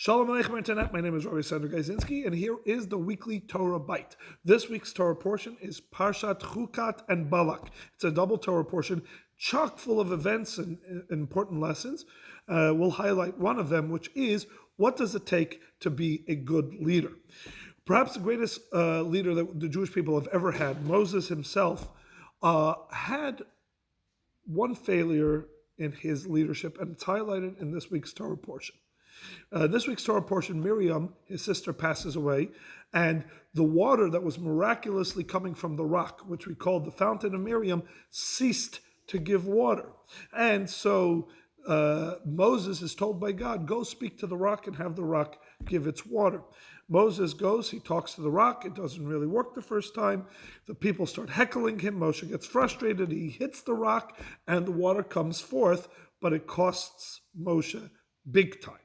Shalom Aleichem Internet. My name is Rabbi Sandra Gajzinski, and here is the weekly Torah Bite. This week's Torah portion is Parshat Chukat and Balak. It's a double Torah portion, chock full of events and important lessons. We'll highlight one of them, which is what does it take to be a good leader? Perhaps the greatest leader that the Jewish people have ever had, Moses himself, had one failure in his leadership, and it's highlighted in this week's Torah portion. This week's Torah portion, Miriam, his sister, passes away, and the water that was miraculously coming from the rock, which we called the fountain of Miriam, ceased to give water. And so Moses is told by God, go speak to the rock and have the rock give its water. Moses goes, he talks to the rock, it doesn't really work the first time. The people start heckling him, Moshe gets frustrated, he hits the rock, and the water comes forth, but it costs Moshe big time.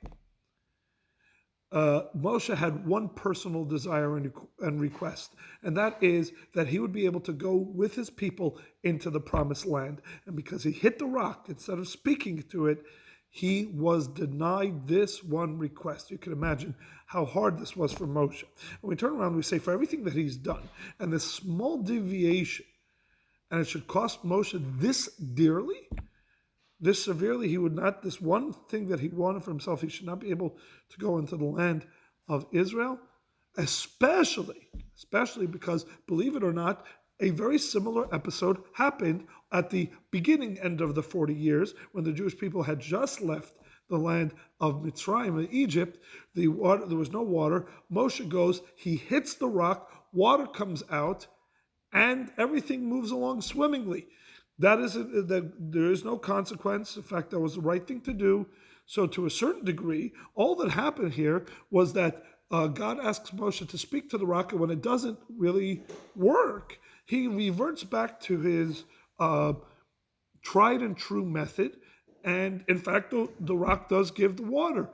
Moshe had one personal desire and request, and that is that he would be able to go with his people into the promised land. And because he hit the rock, instead of speaking to it, he was denied this one request. You can imagine how hard this was for Moshe. And we turn around and we say, for everything that he's done, and this small deviation, and it should cost Moshe this dearly, this severely, he would not, this one thing that he wanted for himself, he should not be able to go into the land of Israel, especially because, believe it or not, a very similar episode happened at the beginning end of the 40 years when the Jewish people had just left the land of Mitzrayim, Egypt. There was no water. Moshe goes, he hits the rock, water comes out, and everything moves along swimmingly. That there is no consequence. In fact, that was the right thing to do. So to a certain degree, all that happened here was that God asks Moshe to speak to the rock, and when it doesn't really work, he reverts back to his tried and true method. And in fact, the rock does give the water.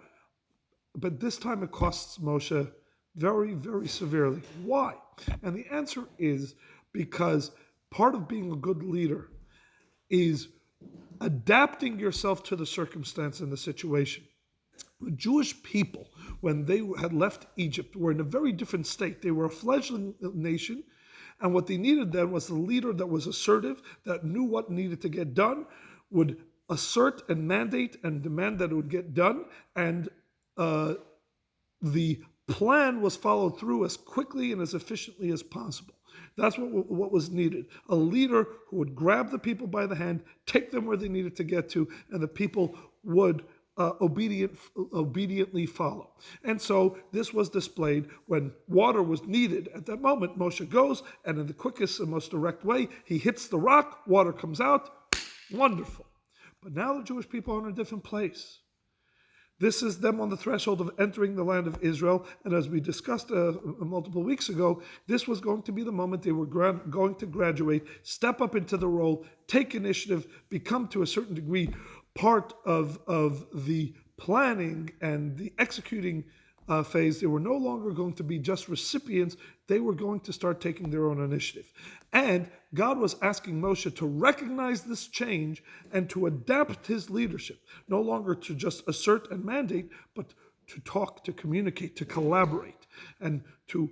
But this time it costs Moshe very, very severely. Why? And the answer is because part of being a good leader is adapting yourself to the circumstance and the situation. The Jewish people, when they had left Egypt, were in a very different state. They were a fledgling nation, and what they needed then was a leader that was assertive, that knew what needed to get done, would assert and mandate and demand that it would get done, and the plan was followed through as quickly and as efficiently as possible. That's what was needed. A leader who would grab the people by the hand, take them where they needed to get to, and the people would obediently follow. And so this was displayed when water was needed. At that moment, Moshe goes, and in the quickest and most direct way, he hits the rock, water comes out. Wonderful. But now the Jewish people are in a different place. This is them on the threshold of entering the land of Israel. And as we discussed multiple weeks ago, this was going to be the moment they were going to graduate, step up into the role, take initiative, become to a certain degree part of the planning and the executing phase. They were no longer going to be just recipients. They were going to start taking their own initiative. And God was asking Moshe to recognize this change and to adapt his leadership, no longer to just assert and mandate, but to talk, to communicate, to collaborate, and to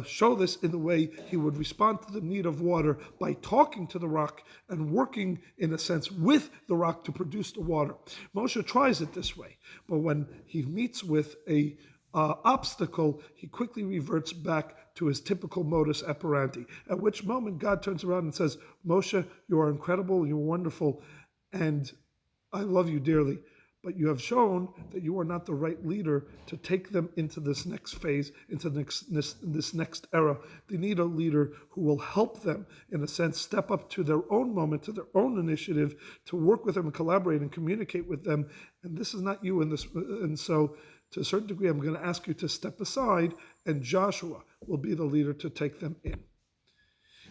show this in the way he would respond to the need of water by talking to the rock and working, in a sense, with the rock to produce the water. Moshe tries it this way, but when he meets with a obstacle, he quickly reverts back to his typical modus operandi, at which moment God turns around and says, Moshe, you are incredible, you're wonderful, and I love you dearly, but you have shown that you are not the right leader to take them into this next phase, into this next era. They need a leader who will help them, in a sense, step up to their own moment, to their own initiative, to work with them and collaborate and communicate with them. And this is not you in this. And so, to a certain degree, I'm going to ask you to step aside, and Joshua will be the leader to take them in.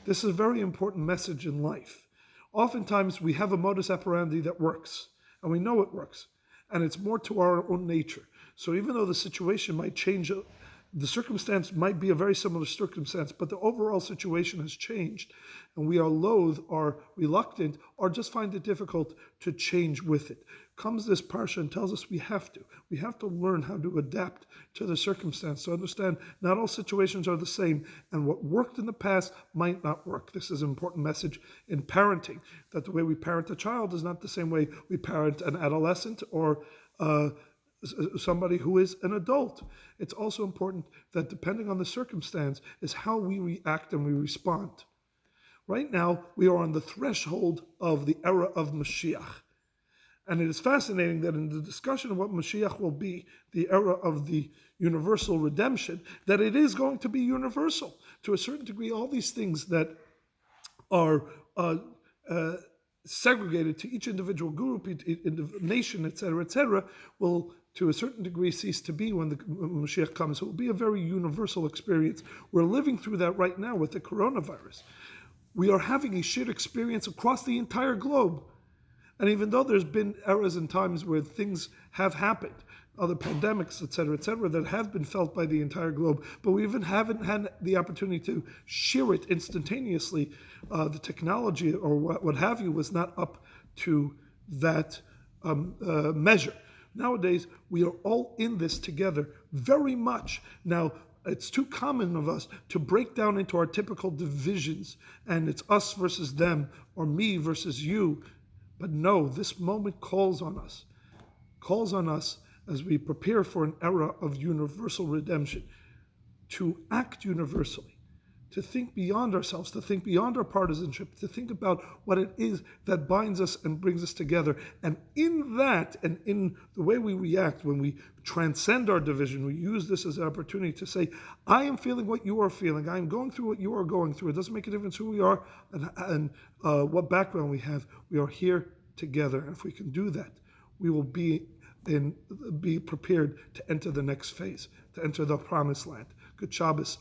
This is a very important message in life. Oftentimes, we have a modus operandi that works, and we know it works, and it's more to our own nature. So even though the situation might change, the circumstance might be a very similar circumstance, but the overall situation has changed, and we are loath or reluctant or just find it difficult to change with it. comes this parsha and tells us we have to learn how to adapt to the circumstance, to understand not all situations are the same, and what worked in the past might not work. This is an important message in parenting, that the way we parent a child is not the same way we parent an adolescent or somebody who is an adult. It's also important that depending on the circumstance is how we react and we respond. Right now, we are on the threshold of the era of Mashiach. And it is fascinating that in the discussion of what Mashiach will be, the era of the universal redemption, that it is going to be universal. To a certain degree, all these things that are segregated to each individual group, nation, etc., will to a certain degree cease to be when the Mashiach comes. It will be a very universal experience. We're living through that right now with the coronavirus. We are having a shared experience across the entire globe. And even though there's been eras and times where things have happened, other pandemics, etc., that have been felt by the entire globe, but we even haven't had the opportunity to share it instantaneously. The technology or what have you was not up to that measure. Nowadays, we are all in this together very much. Now, it's too common of us to break down into our typical divisions, and it's us versus them, or me versus you. But no, this moment calls on us as we prepare for an era of universal redemption, to act universally, to think beyond ourselves, to think beyond our partisanship, to think about what it is that binds us and brings us together. And in that, and in the way we react, when we transcend our division, we use this as an opportunity to say, I am feeling what you are feeling. I am going through what you are going through. It doesn't make a difference who we are and what background we have. We are here together. And if we can do that, we will be prepared to enter the next phase, to enter the promised land. Good Shabbos.